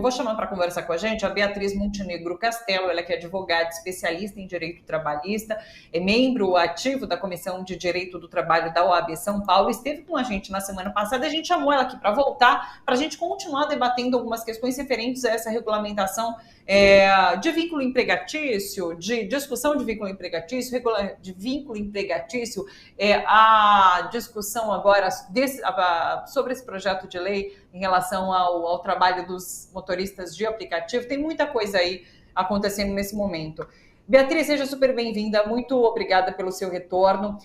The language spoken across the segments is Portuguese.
Eu vou chamar para conversar com a gente a Beatriz Montenegro Castelo, ela que é advogada especialista em direito trabalhista, é membro ativo da Comissão de Direito do Trabalho da OAB São Paulo, esteve com a gente na semana passada, a gente chamou ela aqui para voltar, para a gente continuar debatendo algumas questões referentes a essa regulamentação de vínculo empregatício, de discussão de vínculo empregatício, a discussão agora sobre esse projeto de lei em relação ao trabalho dos motoristas de aplicativo. Tem muita coisa aí acontecendo nesse momento. Beatriz, seja super bem-vinda, muito obrigada pelo seu retorno.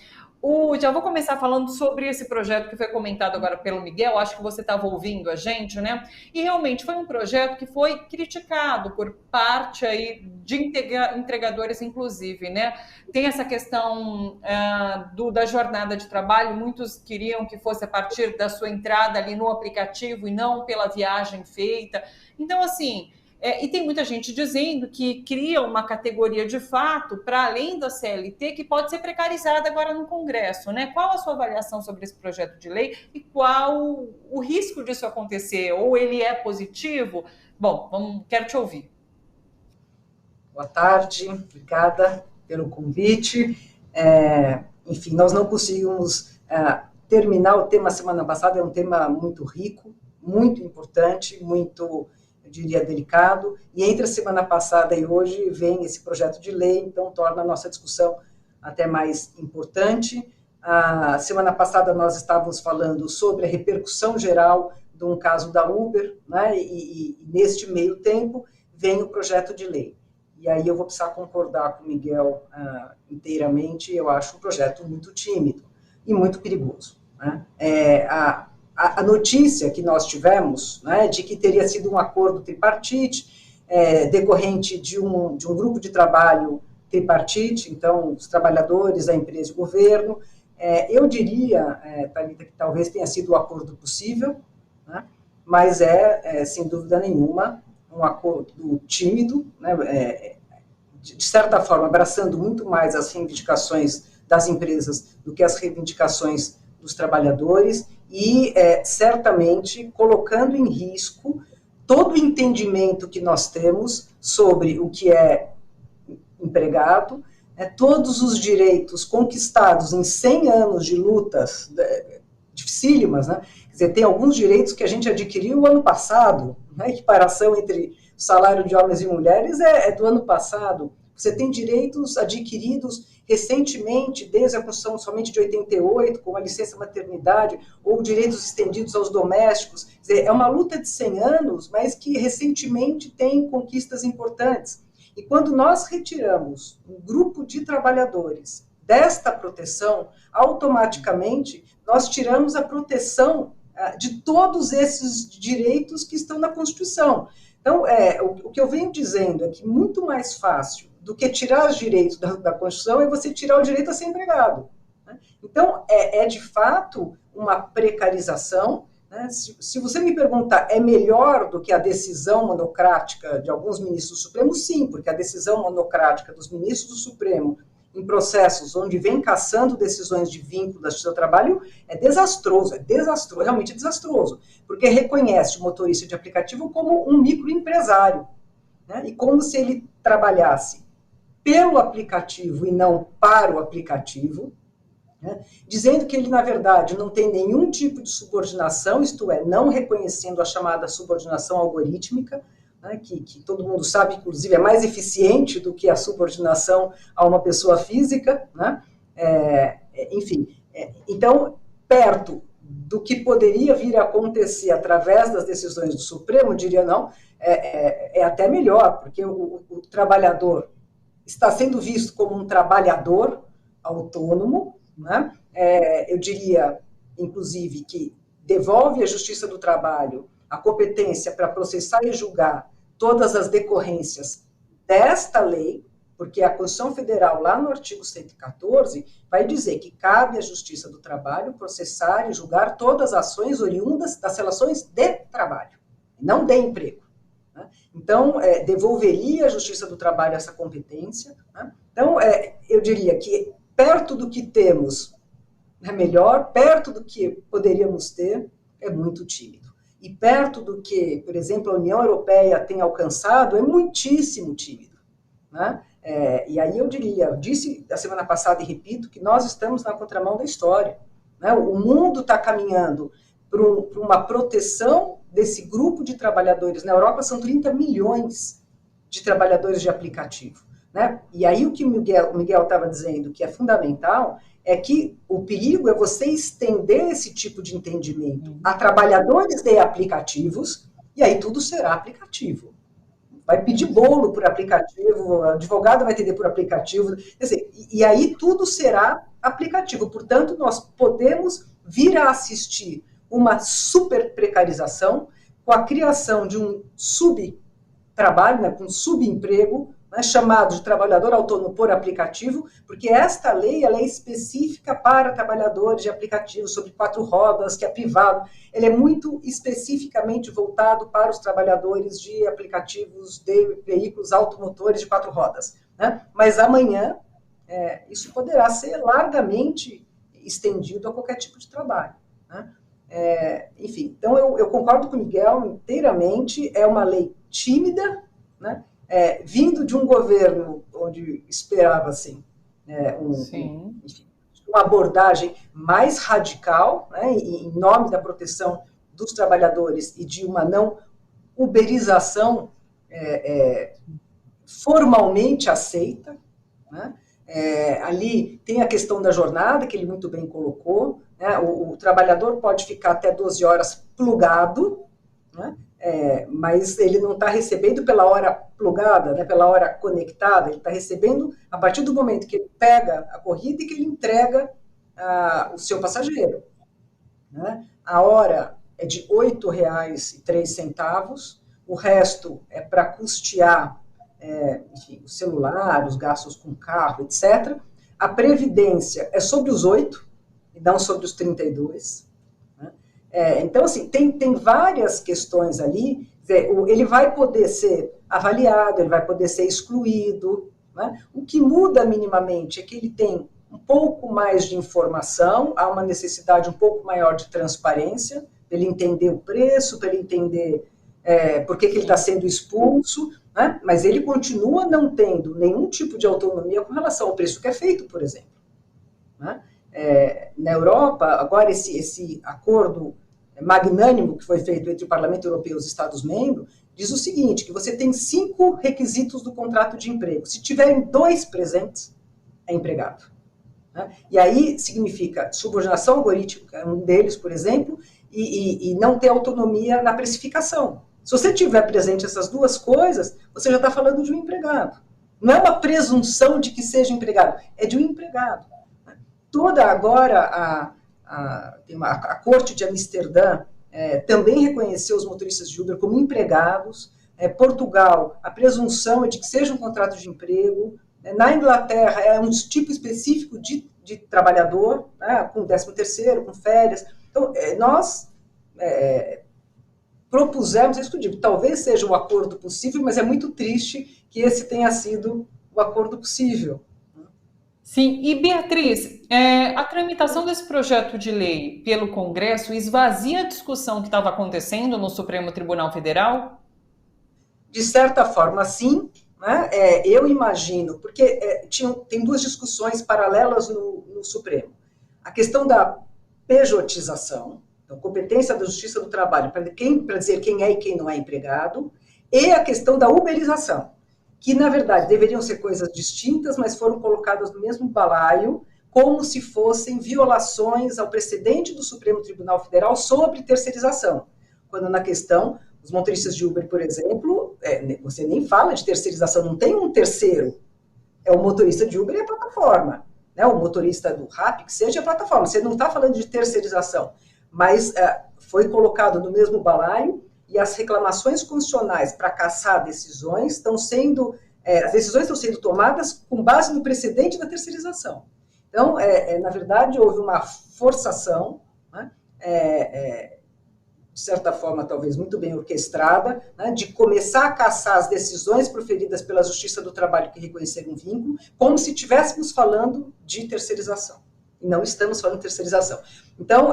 Já vou começar falando sobre esse projeto que foi comentado agora pelo Miguel, acho que você estava ouvindo a gente, né? E realmente foi um projeto que foi criticado por parte aí de entregadores, inclusive, né? Tem essa questão da jornada de trabalho, muitos queriam que fosse a partir da sua entrada ali no aplicativo e não pela viagem feita. Então, assim... e tem muita gente dizendo que cria uma categoria de fato para além da CLT que pode ser precarizada agora no Congresso, né? Qual a sua avaliação sobre esse projeto de lei e qual o risco disso acontecer? Ou ele é positivo? Bom, quero te ouvir. Boa tarde, obrigada pelo convite. Enfim, nós não conseguimos terminar o tema semana passada, é um tema muito rico, muito importante, muito... eu diria, delicado, e entre a semana passada e hoje vem esse projeto de lei, então torna a nossa discussão até mais importante. A semana passada nós estávamos falando sobre a repercussão geral de um caso da Uber, né, e neste meio tempo vem o projeto de lei. E aí eu vou precisar concordar com o Miguel inteiramente, eu acho um projeto muito tímido e muito perigoso, né? A notícia que nós tivemos, né, de que teria sido um acordo tripartite, decorrente de um grupo de trabalho tripartite, então, os trabalhadores, a empresa e o governo, eu diria, Thalita, que talvez tenha sido o acordo possível, né, mas sem dúvida nenhuma, um acordo tímido, né, de certa forma, abraçando muito mais as reivindicações das empresas do que as reivindicações dos trabalhadores, e certamente colocando em risco todo o entendimento que nós temos sobre o que é empregado, todos os direitos conquistados em 100 anos de lutas dificílimas, né? Quer dizer, tem alguns direitos que a gente adquiriu ano passado, né? A equiparação entre o salário de homens e mulheres é do ano passado. Você tem direitos adquiridos recentemente, desde a Constituição somente de 88, com a licença maternidade, ou direitos estendidos aos domésticos. Quer dizer, é uma luta de 100 anos, mas que recentemente tem conquistas importantes. E quando nós retiramos um grupo de trabalhadores desta proteção, automaticamente nós tiramos a proteção de todos esses direitos que estão na Constituição. Então, o que eu venho dizendo é que muito mais fácil do que tirar os direitos da Constituição é você tirar o direito a ser empregado, né? Então, de fato uma precarização, né? Se você me perguntar, é melhor do que a decisão monocrática de alguns ministros do Supremo? Sim, porque a decisão monocrática dos ministros do Supremo em processos onde vem cassando decisões de vínculo da Justiça do Trabalho é desastroso, realmente desastroso, porque reconhece o motorista de aplicativo como um microempresário, né? E como se ele trabalhasse pelo aplicativo e não para o aplicativo, né? Dizendo que ele, na verdade, não tem nenhum tipo de subordinação, isto é, não reconhecendo a chamada subordinação algorítmica, né, que todo mundo sabe, inclusive, é mais eficiente do que a subordinação a uma pessoa física, né? Enfim, então, perto do que poderia vir a acontecer através das decisões do Supremo, eu diria não, é até melhor, porque o trabalhador está sendo visto como um trabalhador autônomo, né? Eu diria, inclusive, que devolve à Justiça do Trabalho a competência para processar e julgar todas as decorrências desta lei, porque a Constituição Federal, lá no artigo 114, vai dizer que cabe à Justiça do Trabalho processar e julgar todas as ações oriundas das relações de trabalho, não de emprego, né? Então, devolveria à Justiça do Trabalho essa competência, né? Então, eu diria que perto do que temos é melhor, perto do que poderíamos ter, é muito tímido. e perto do que, por exemplo, a União Europeia tem alcançado, é muitíssimo tímido, né? E aí eu disse a semana passada e repito, que nós estamos na contramão da história, né? O mundo está caminhando para uma proteção desse grupo de trabalhadores. Na Europa são 30 milhões de trabalhadores de aplicativo, né? E aí o que o Miguel estava dizendo, que é fundamental, é que o perigo é você estender esse tipo de entendimento a trabalhadores de aplicativos, e aí tudo será aplicativo. Vai pedir bolo por aplicativo, o advogado vai atender por aplicativo, quer dizer, e aí tudo será aplicativo. Portanto, nós podemos vir a assistir uma super precarização com a criação de um subtrabalho, né, com um subemprego, né, chamado de trabalhador autônomo por aplicativo, porque esta lei ela é específica para trabalhadores de aplicativo sobre 4 rodas, que é privado. Ele é muito especificamente voltado para os trabalhadores de aplicativos de veículos automotores de 4 rodas, né? Mas amanhã isso poderá ser largamente estendido a qualquer tipo de trabalho, né? Enfim, então eu concordo com o Miguel inteiramente, é uma lei tímida, né? Vindo de um governo onde esperava assim, uma abordagem mais radical, né, em nome da proteção dos trabalhadores e de uma não uberização formalmente aceita, né? Ali tem a questão da jornada, que ele muito bem colocou, né? O trabalhador pode ficar até 12 horas plugado, né? Mas ele não está recebendo pela hora plugada, né, pela hora conectada, ele está recebendo a partir do momento que ele pega a corrida e que ele entrega o seu passageiro, né? A hora é de R$ 8,03, o resto é para custear enfim, o celular, os gastos com carro, etc. A previdência é sobre os 8 e não sobre os 32. Então, assim, tem várias questões ali. Ele vai poder ser avaliado, ele vai poder ser excluído, né? O que muda minimamente é que ele tem um pouco mais de informação, há uma necessidade um pouco maior de transparência, para ele entender o preço, para ele entender por que ele está sendo expulso, né? Mas ele continua não tendo nenhum tipo de autonomia com relação ao preço que é feito, por exemplo, né? Na Europa, agora esse acordo magnânimo que foi feito entre o Parlamento Europeu e os Estados-membros, diz o seguinte, que você tem 5 requisitos do contrato de emprego. Se tiverem 2 presentes, é empregado, né? E aí significa subordinação algorítmica, um deles, por exemplo, e não ter autonomia na precificação. Se você tiver presente essas 2 coisas, você já está falando de um empregado. Não é uma presunção de que seja empregado, é de um empregado. Toda agora a Corte de Amsterdã também reconheceu os motoristas de Uber como empregados. Portugal, a presunção é de que seja um contrato de emprego. Na Inglaterra, é um tipo específico de trabalhador, né, com 13º, com férias. Então, nós propusemos isso que eu digo, talvez seja o acordo possível, mas é muito triste que esse tenha sido o acordo possível. Sim, e Beatriz, a tramitação desse projeto de lei pelo Congresso esvazia a discussão que estava acontecendo no Supremo Tribunal Federal? De certa forma, sim, né? Eu imagino, porque tem 2 discussões paralelas no Supremo. A questão da pejotização, então, competência da Justiça do Trabalho, para dizer quem é e quem não é empregado, e a questão da uberização, que, na verdade, deveriam ser coisas distintas, mas foram colocadas no mesmo balaio, como se fossem violações ao precedente do Supremo Tribunal Federal sobre terceirização. Quando na questão, os motoristas de Uber, por exemplo, você nem fala de terceirização, não tem um terceiro. É o motorista de Uber e a plataforma, né? O motorista do Rappi, que seja a plataforma. Você não está falando de terceirização, mas foi colocado no mesmo balaio. E as reclamações constitucionais para cassar decisões estão sendo, as decisões estão sendo tomadas com base no precedente da terceirização. Então, na verdade, houve uma forçação, né, de certa forma, talvez muito bem orquestrada, né, de começar a cassar as decisões proferidas pela Justiça do Trabalho que reconheceram um vínculo, como se estivéssemos falando de terceirização. e não estamos falando de terceirização. Então,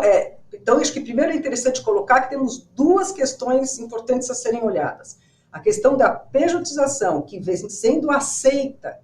acho que primeiro é interessante colocar que temos duas questões importantes a serem olhadas. A questão da pejotização, que vem sendo aceita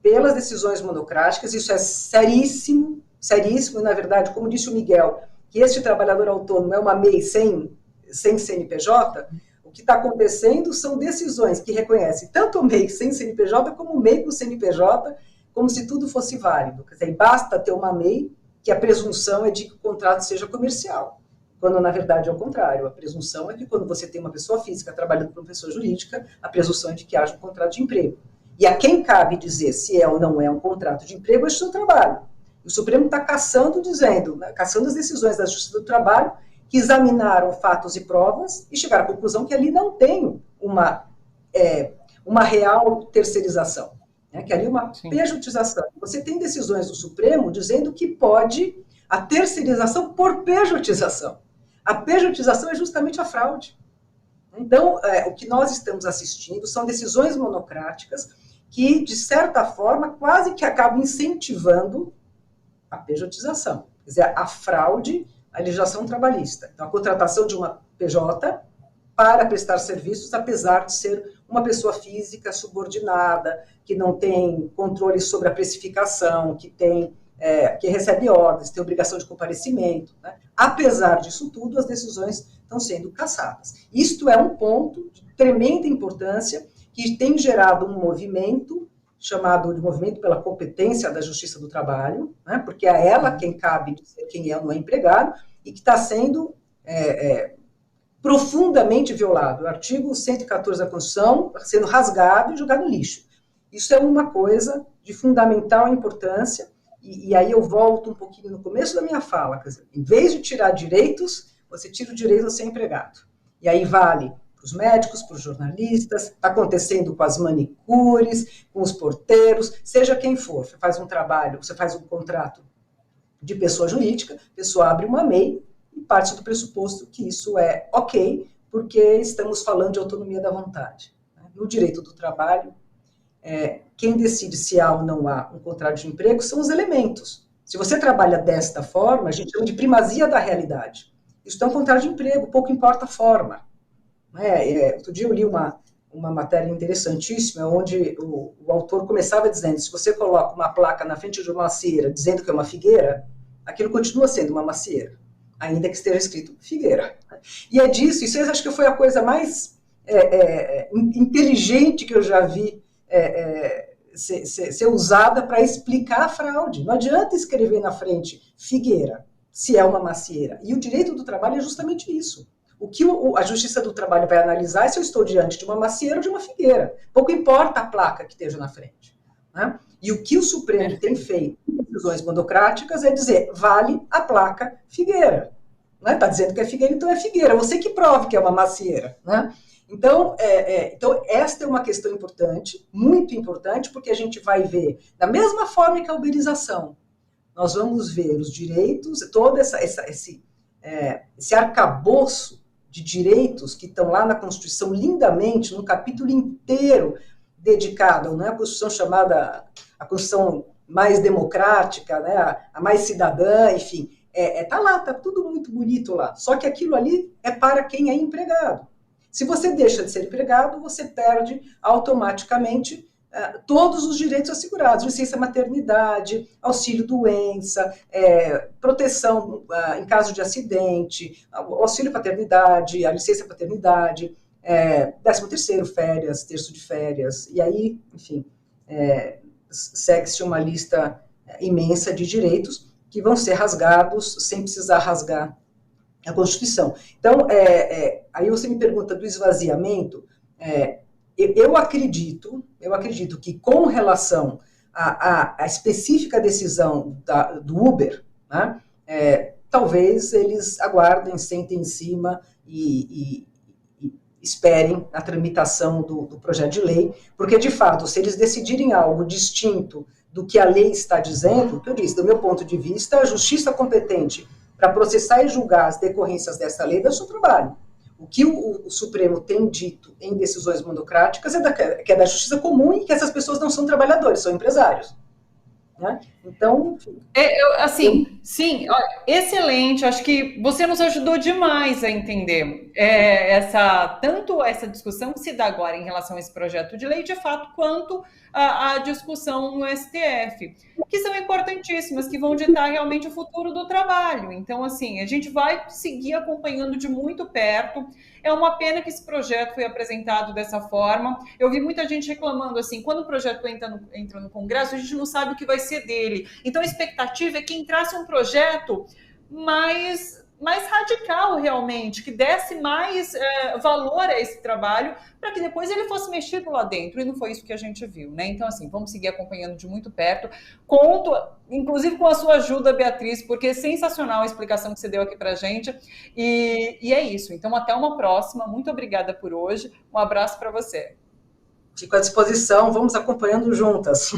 pelas decisões monocráticas, isso é seríssimo, seríssimo, e, na verdade, como disse o Miguel, que este trabalhador autônomo é uma MEI sem CNPJ, o que está acontecendo são decisões que reconhecem tanto o MEI sem CNPJ como o MEI com CNPJ, como se tudo fosse válido. Quer dizer, basta ter uma MEI, que a presunção é de que o contrato seja comercial, quando, na verdade, é o contrário. A presunção é que quando você tem uma pessoa física trabalhando para uma pessoa jurídica, a presunção é de que haja um contrato de emprego. E a quem cabe dizer se é ou não é um contrato de emprego é o seu trabalho. O Supremo está caçando as decisões da Justiça do Trabalho, que examinaram fatos e provas e chegaram à conclusão que ali não tem uma real terceirização, né? Que ali é uma pejotização. Você tem decisões do Supremo dizendo que pode a terceirização por pejotização. A pejotização é justamente a fraude. Então, o que nós estamos assistindo são decisões monocráticas que, de certa forma, quase que acabam incentivando a pejotização, quer dizer, a fraude à legislação trabalhista. Então, a contratação de uma PJ para prestar serviços, apesar de ser uma pessoa física subordinada, que não tem controle sobre a precificação, que recebe ordens, tem obrigação de comparecimento, né? Apesar disso tudo, as decisões estão sendo cassadas. Isto é um ponto de tremenda importância que tem gerado um movimento chamado de movimento pela competência da Justiça do Trabalho, né? Porque é a ela quem cabe dizer quem é ou não é empregado, e que está sendo profundamente violado. O artigo 114 da Constituição sendo rasgado e jogado no lixo. Isso é uma coisa de fundamental importância, e aí eu volto um pouquinho no começo da minha fala, quer dizer, em vez de tirar direitos, você tira o direito de ser empregado. E aí vale para os médicos, para os jornalistas, está acontecendo com as manicures, com os porteiros, seja quem for. Você faz um trabalho, você faz um contrato de pessoa jurídica, a pessoa abre uma MEI e parte do pressuposto que isso é ok, porque estamos falando de autonomia da vontade. No direito do trabalho, quem decide se há ou não há um contrato de emprego são os elementos. Se você trabalha desta forma, a gente chama de primazia da realidade. Isso é um contrato de emprego, pouco importa a forma. Outro dia eu li uma matéria interessantíssima, onde o autor começava dizendo, se você coloca uma placa na frente de uma macieira dizendo que é uma figueira, aquilo continua sendo uma macieira, ainda que esteja escrito figueira. E é disso, isso acho que foi a coisa mais inteligente que eu já vi ser usada para explicar a fraude. Não adianta escrever na frente figueira, se é uma macieira. E o direito do trabalho é justamente isso. O que a Justiça do Trabalho vai analisar é se eu estou diante de uma macieira ou de uma figueira. Pouco importa a placa que esteja na frente, né? E o que o Supremo tem feito em decisões monocráticas é dizer, vale a placa figueira. Está dizendo que é figueira, então é figueira. Você que prove que é uma macieira, né? Então, esta é uma questão importante, muito importante, porque a gente vai ver, da mesma forma que a uberização, nós vamos ver os direitos, todo esse arcabouço de direitos que estão lá na Constituição, lindamente, num capítulo inteiro dedicado, não é a Constituição chamada a Constituição mais democrática, né, a mais cidadã, enfim, tá lá, tá tudo muito bonito lá, só que aquilo ali é para quem é empregado. Se você deixa de ser empregado, você perde automaticamente todos os direitos assegurados, licença maternidade, auxílio-doença, proteção em caso de acidente, auxílio-paternidade, a licença-paternidade, 13º, férias, terço de férias, e aí, enfim, segue-se uma lista imensa de direitos que vão ser rasgados sem precisar rasgar a Constituição. Então, aí você me pergunta do esvaziamento, eu acredito que com relação à específica decisão do Uber, né, talvez eles aguardem, sentem em cima e esperem a tramitação do projeto de lei, porque, de fato, se eles decidirem algo distinto do que a lei está dizendo, que eu disse, do meu ponto de vista, a justiça competente para processar e julgar as decorrências dessa lei é do seu trabalho. O que o Supremo tem dito em decisões monocráticas que é da justiça comum e que essas pessoas não são trabalhadores, são empresários, né? Então, sim, excelente. Acho que você nos ajudou demais a entender tanto essa discussão que se dá agora em relação a esse projeto de lei, de fato, quanto a discussão no STF, que são importantíssimas, que vão ditar realmente o futuro do trabalho. Então, assim, a gente vai seguir acompanhando de muito perto. É uma pena que esse projeto foi apresentado dessa forma. Eu vi muita gente reclamando, assim, quando o projeto entra no Congresso, a gente não sabe o que vai ser dele. Então, a expectativa é que entrasse um projeto mais radical, realmente, que desse mais valor a esse trabalho, para que depois ele fosse mexido lá dentro, e não foi isso que a gente viu, né? Então, assim, vamos seguir acompanhando de muito perto. Conto, inclusive, com a sua ajuda, Beatriz, porque é sensacional a explicação que você deu aqui para a gente, e é isso. Então, até uma próxima. Muito obrigada por hoje. Um abraço para você. Fico à disposição, vamos acompanhando juntas.